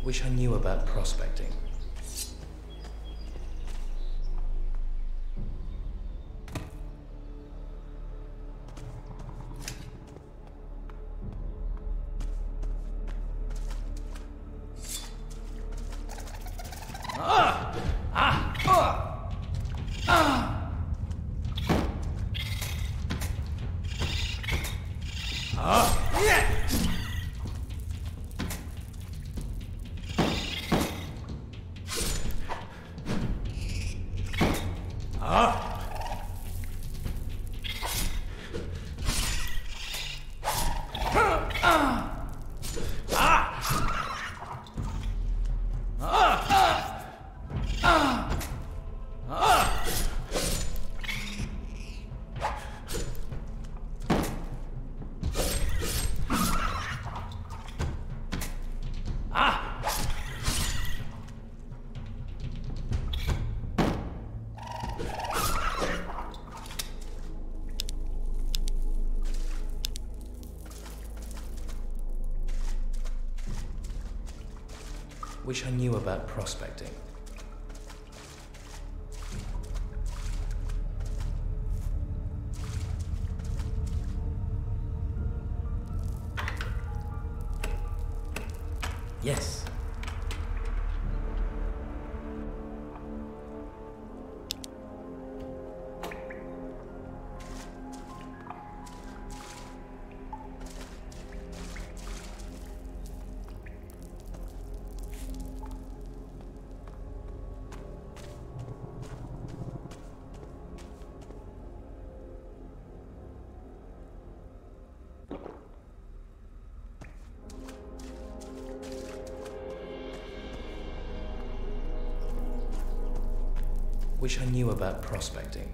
Wish I knew about prospecting. Wish I knew about prospecting. Yes. Wish I knew about prospecting.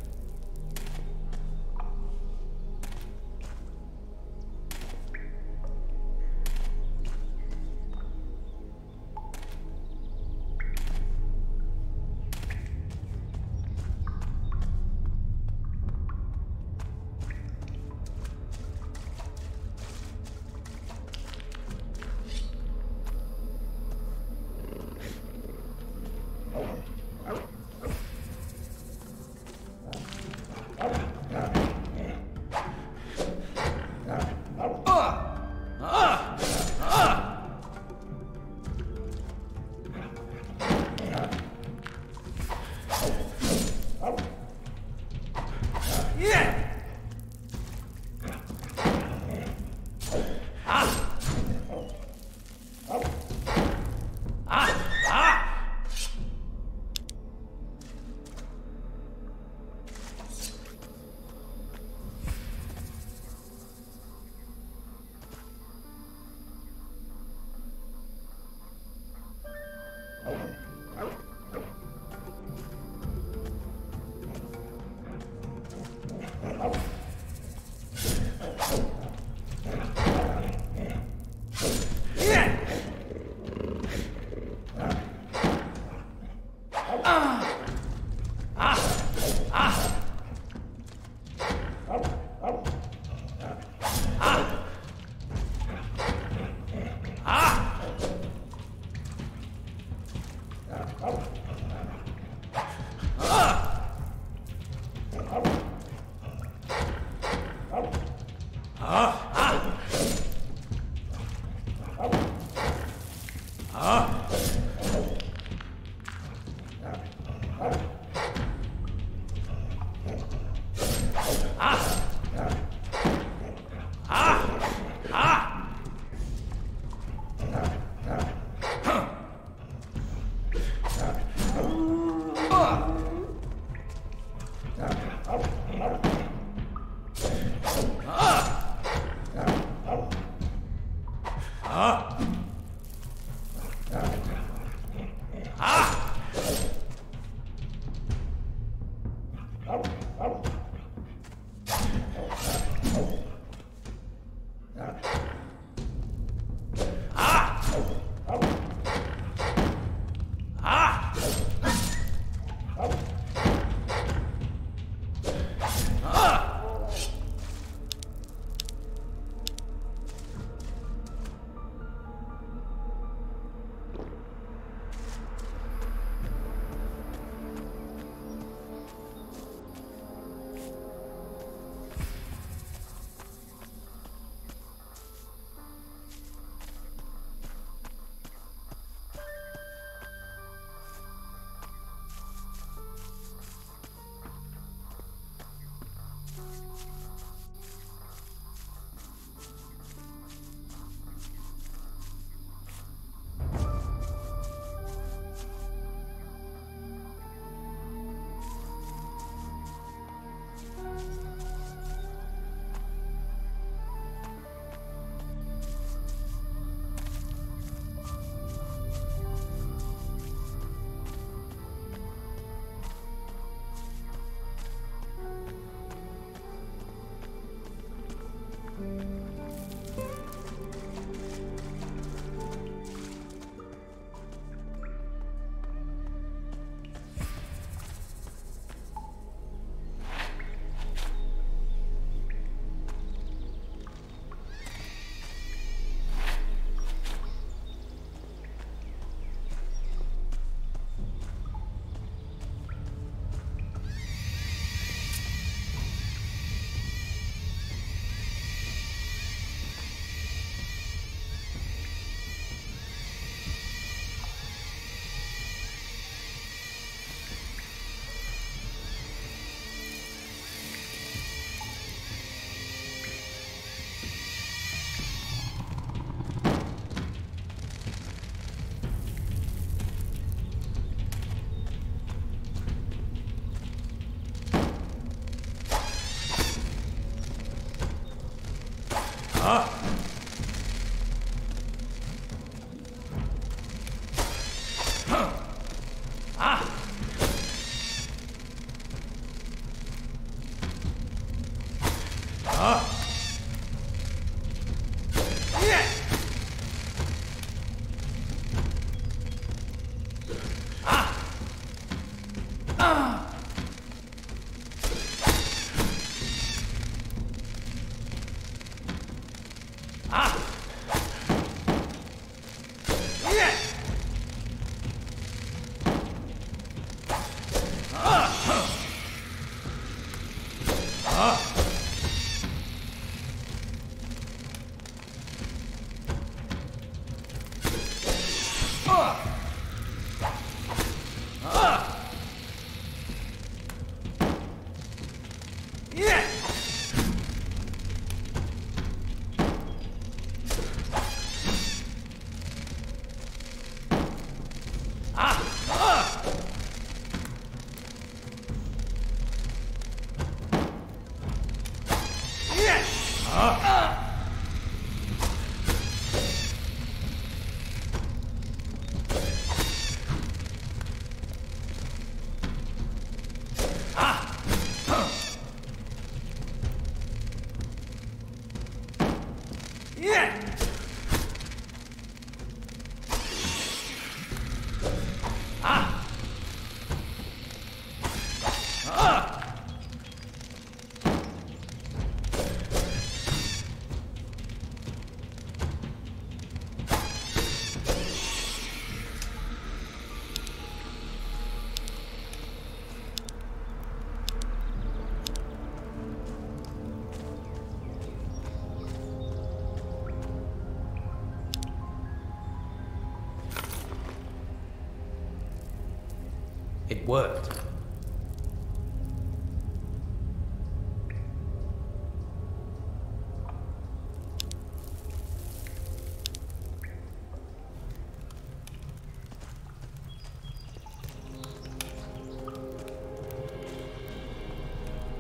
It worked.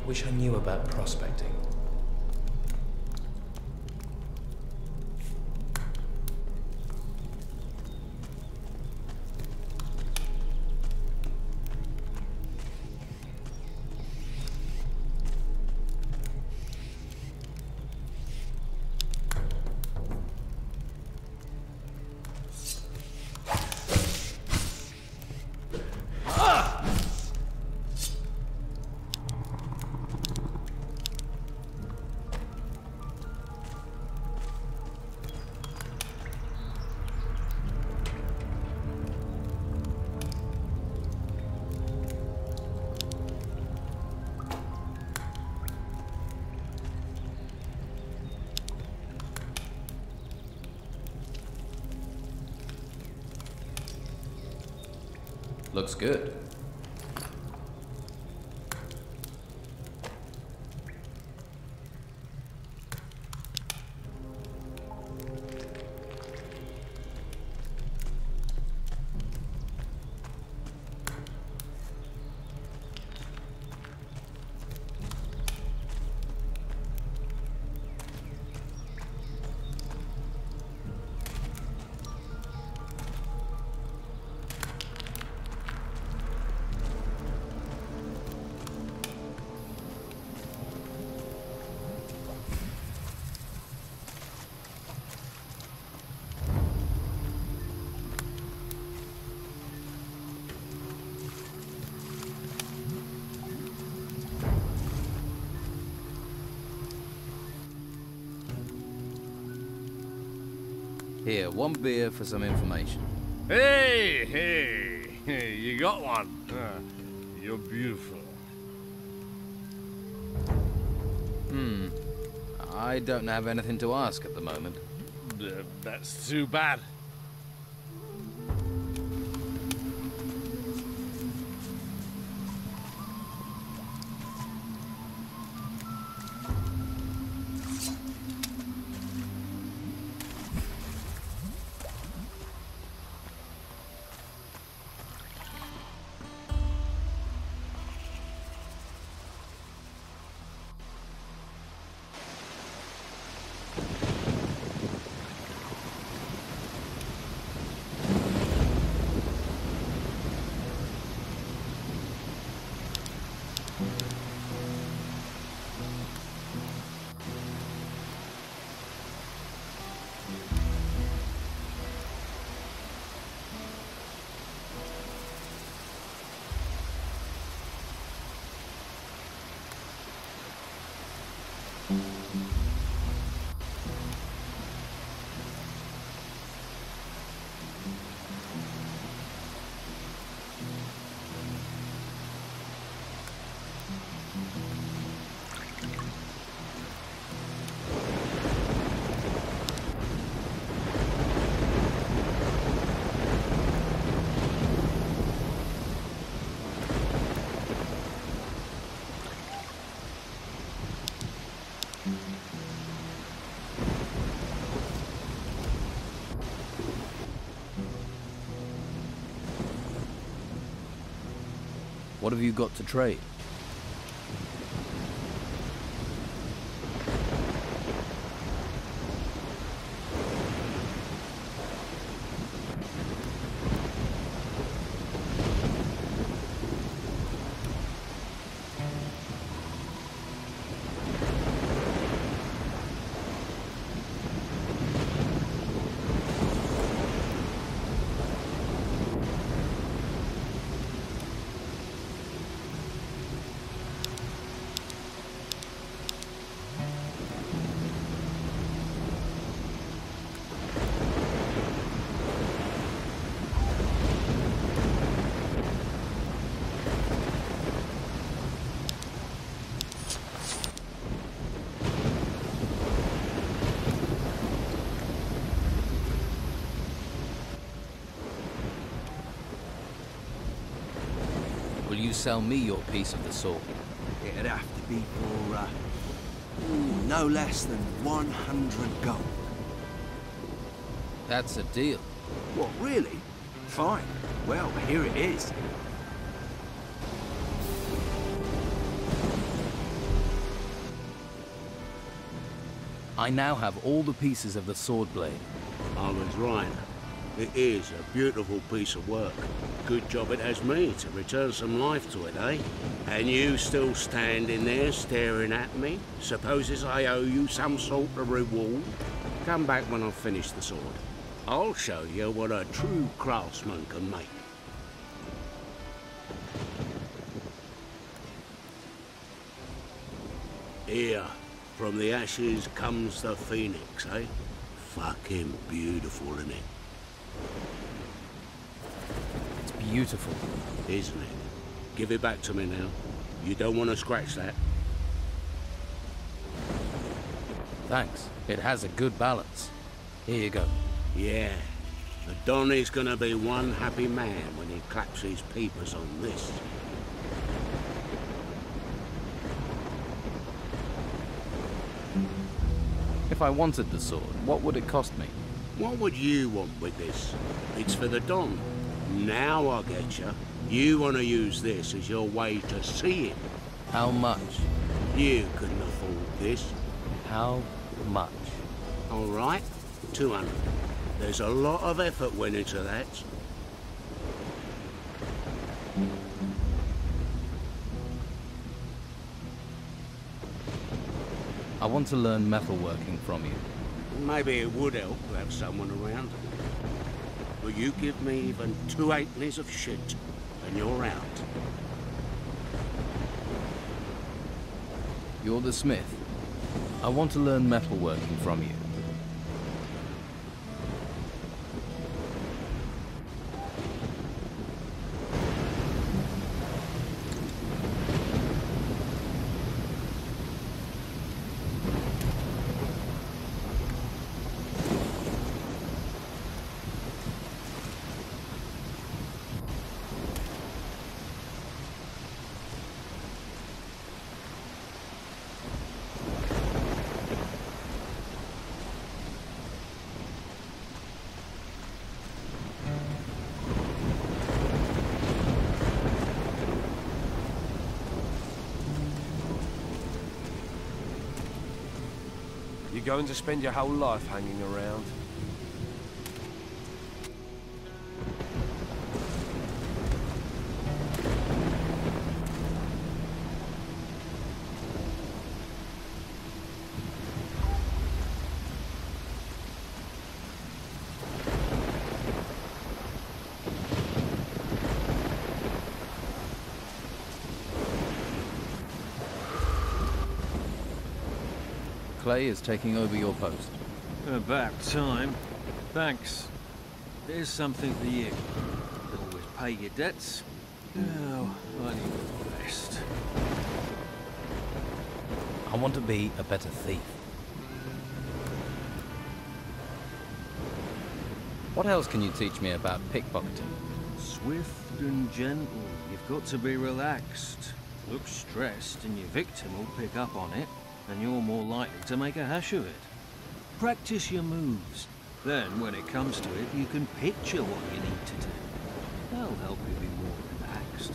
Wish I knew about prospecting. Looks good. Here, one beer for some information. Hey, you got one. You're beautiful. I don't have anything to ask at the moment. That's too bad. What have you got to trade? Will you sell me your piece of the sword? It'd have to be for, no less than 100 gold. That's a deal. What, really? Fine. Well, here it is. I now have all the pieces of the sword blade. I was right. It is a beautiful piece of work. Good job it has me to return some life to it, eh? And you still standing there staring at me? Supposes I owe you some sort of reward? Come back when I've finished the sword. I'll show you what a true craftsman can make. Here, from the ashes comes the phoenix, eh? Fucking beautiful, isn't it? It's beautiful. Isn't it? Give it back to me now. You don't want to scratch that. Thanks. It has a good balance. Here you go. Yeah. The Don is gonna be one happy man when he claps his peepers on this. If I wanted the sword, what would it cost me? What would you want with this? It's for the Don. Now I get you. You want to use this as your way to see him. How much? You couldn't afford this. How much? All right, 200. There's a lot of effort went into that. I want to learn metalworking from you. Maybe it would help to have someone around. But you give me even 2 halfpennies of shit, and you're out. You're the smith. I want to learn metalworking from you. You're going to spend your whole life hanging around. Clay is taking over your post. About time. Thanks. There's something for you. Could always pay your debts. Now, I need a rest. I want to be a better thief. What else can you teach me about pickpocketing? Swift and gentle. You've got to be relaxed. Look stressed and your victim will pick up on it, and you're more likely to make a hash of it. Practice your moves. Then, when it comes to it, you can picture what you need to do. That'll help you be more relaxed.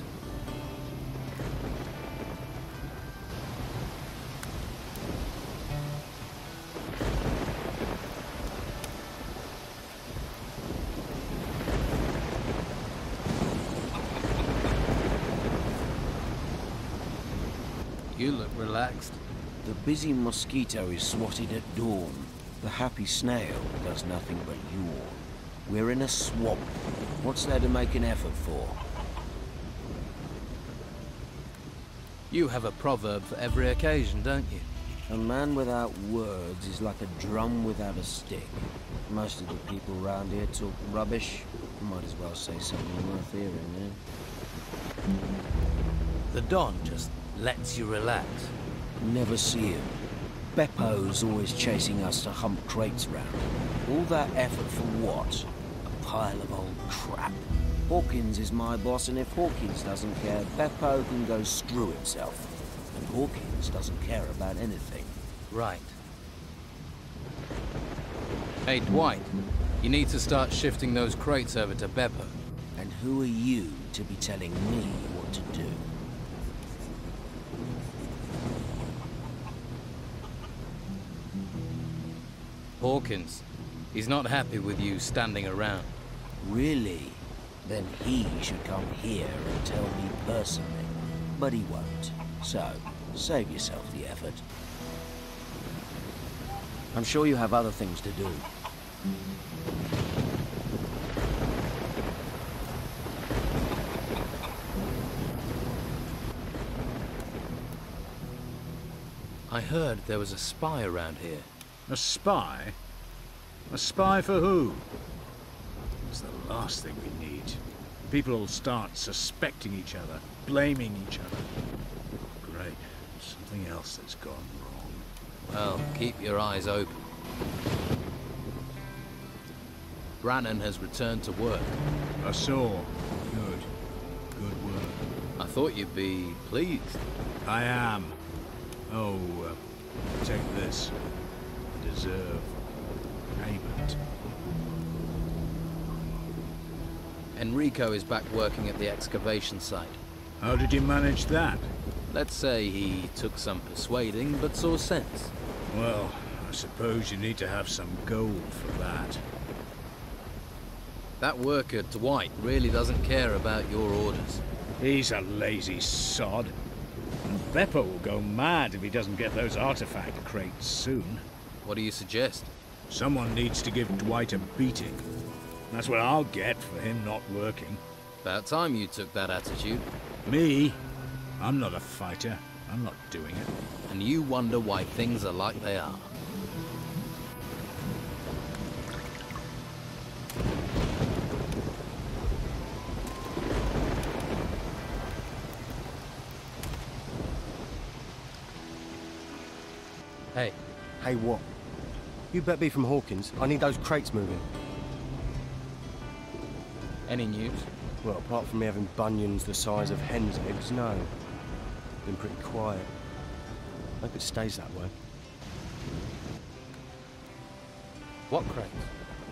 You look relaxed. The busy mosquito is swatted at dawn. The happy snail does nothing but yawn. We're in a swamp. What's there to make an effort for? You have a proverb for every occasion, don't you? A man without words is like a drum without a stick. Most of the people round here talk rubbish. Might as well say something worth hearing, eh? The Don just lets you relax. Never see him. Beppo's always chasing us to hump crates round. All that effort for what? A pile of old crap. Hawkins is my boss, and if Hawkins doesn't care, Beppo can go screw himself. And Hawkins doesn't care about anything. Right. Hey, Dwight. You need to start shifting those crates over to Beppo. And who are you to be telling me what to do? Hawkins. He's not happy with you standing around. Really? Then he should come here and tell me personally. But he won't. So, save yourself the effort. I'm sure you have other things to do. I heard there was a spy around here. A spy? A spy for who? It's the last thing we need. People will start suspecting each other, blaming each other. Great. Something else that's gone wrong. Well, keep your eyes open. Brannon has returned to work. I saw. Good. Good work. I thought you'd be pleased. I am. Oh, take this. I deserve payment. Enrico is back working at the excavation site. How did you manage that? Let's say he took some persuading, but saw sense. Well, I suppose you need to have some gold for that. That worker, Dwight, really doesn't care about your orders. He's a lazy sod. And Beppo will go mad if he doesn't get those artifact crates soon. What do you suggest? Someone needs to give Dwight a beating. That's what I'll get for him not working. About time you took that attitude. Me? I'm not a fighter. I'm not doing it. And you wonder why things are like they are. Hey. Hey, what? You better be from Hawkins. I need those crates moving. Any news? Well, apart from me having bunions the size of hen's eggs, no. Been pretty quiet. Hope it stays that way. What crates?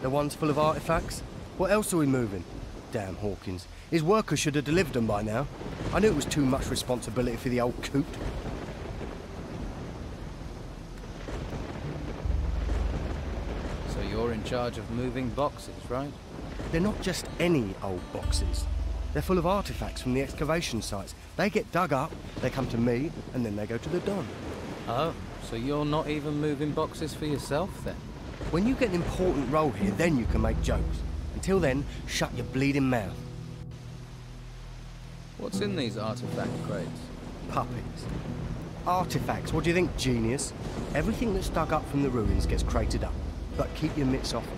The ones full of artifacts? What else are we moving? Damn Hawkins. His workers should have delivered them by now. I knew it was too much responsibility for the old coot. So you're in charge of moving boxes, right? They're not just any old boxes. They're full of artifacts from the excavation sites. They get dug up, they come to me, and then they go to the Don. Oh, so you're not even moving boxes for yourself, then? When you get an important role here, then you can make jokes. Until then, shut your bleeding mouth. What's in these artifact crates? Puppies. Artifacts, what do you think, genius? Everything that's dug up from the ruins gets crated up. But keep your mitts off them.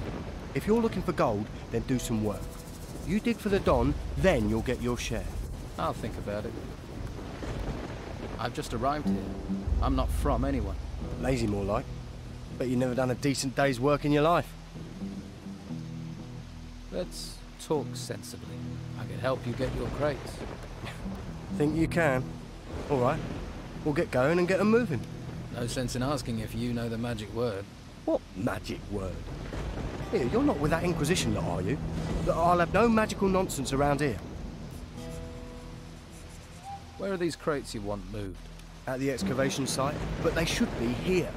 If you're looking for gold, then do some work. You dig for the Don, then you'll get your share. I'll think about it. I've just arrived here. I'm not from anyone. Lazy more like. Bet you've never done a decent day's work in your life. Let's talk sensibly. I could help you get your crates. Think you can? All right. We'll get going and get them moving. No sense in asking if you know the magic word. What magic word? Here, you're not with that Inquisition lot, are you? I'll have no magical nonsense around here. Where are these crates you want moved? At the excavation site, but they should be here.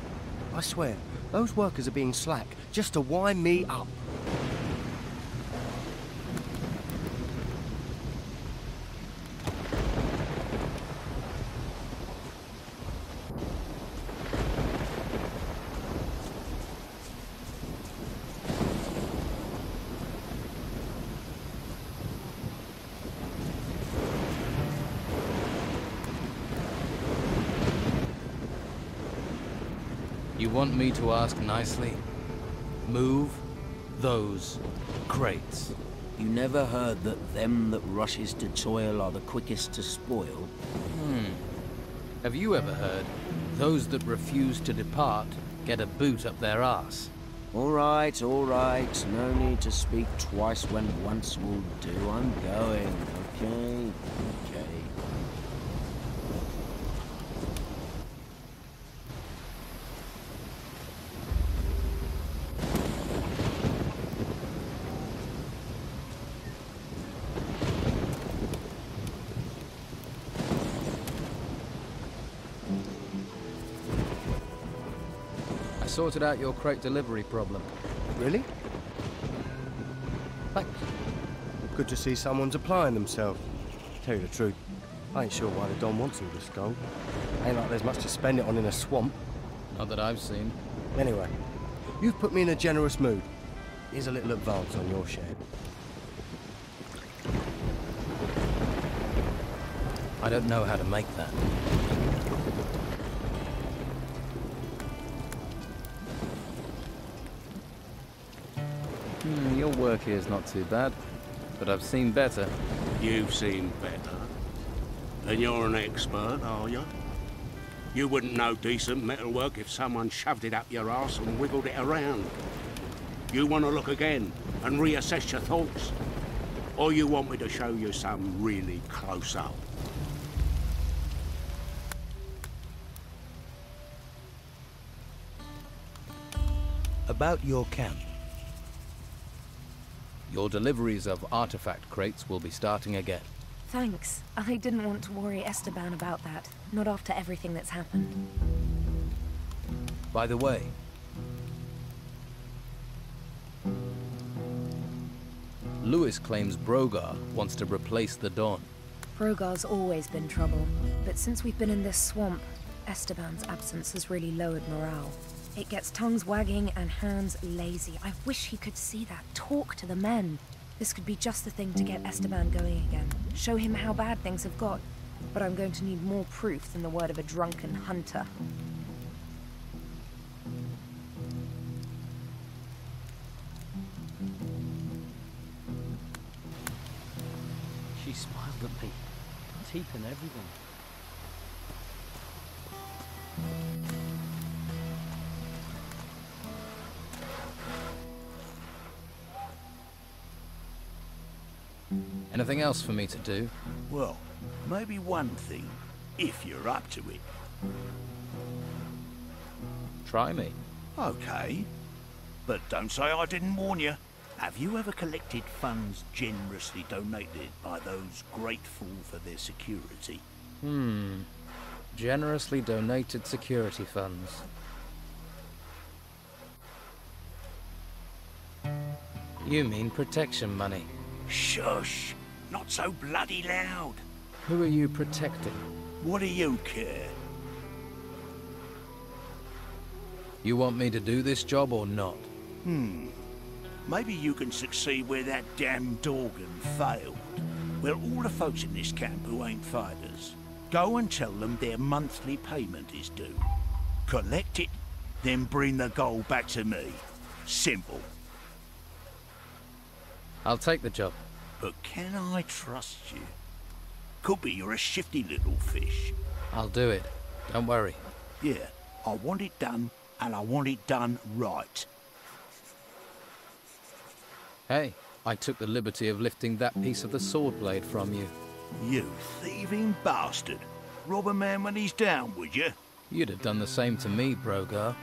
I swear, those workers are being slack just to wind me up. You want me to ask nicely? Move those crates. You never heard that them that rushes to toil are the quickest to spoil? Have you ever heard those that refuse to depart get a boot up their arse? All right, no need to speak twice when once will do. I'm going, okay? I sorted out your crate delivery problem. Really? Thanks. Good to see someone's applying themselves. Tell you the truth, I ain't sure why the Don wants all this gold. Ain't like there's much to spend it on in a swamp. Not that I've seen. Anyway, you've put me in a generous mood. Here's a little advance on your share. I don't know how to make that. Your work here's not too bad, but I've seen better. You've seen better. And you're an expert, are you? You wouldn't know decent metalwork if someone shoved it up your arse and wiggled it around. You want to look again and reassess your thoughts? Or you want me to show you some really close up? About your camp. Your deliveries of artifact crates will be starting again. Thanks. I didn't want to worry Esteban about that. Not after everything that's happened. By the way, Lewis claims Brogar wants to replace the Don. Brogar's always been trouble, but since we've been in this swamp, Esteban's absence has really lowered morale. It gets tongues wagging and hands lazy. I wish he could see that. Talk to the men. This could be just the thing to get Esteban going again. Show him how bad things have got. But I'm going to need more proof than the word of a drunken hunter. She smiled at me. Teeth and everything. Anything else for me to do? Well, maybe one thing, if you're up to it. Try me. Okay. But don't say I didn't warn you. Have you ever collected funds generously donated by those grateful for their security? Generously donated security funds. You mean protection money? Shush! Not so bloody loud. Who are you protecting? What do you care? You want me to do this job or not? Maybe you can succeed where that damn Dorgan failed. Well, all the folks in this camp who ain't fighters, go and tell them their monthly payment is due. Collect it, then bring the gold back to me. Simple. I'll take the job. But can I trust you? Could be you're a shifty little fish. I'll do it. Don't worry. Yeah, I want it done, and I want it done right. Hey, I took the liberty of lifting that piece of the sword blade from you. You thieving bastard. Rob a man when he's down, would you? You'd have done the same to me, Brogar.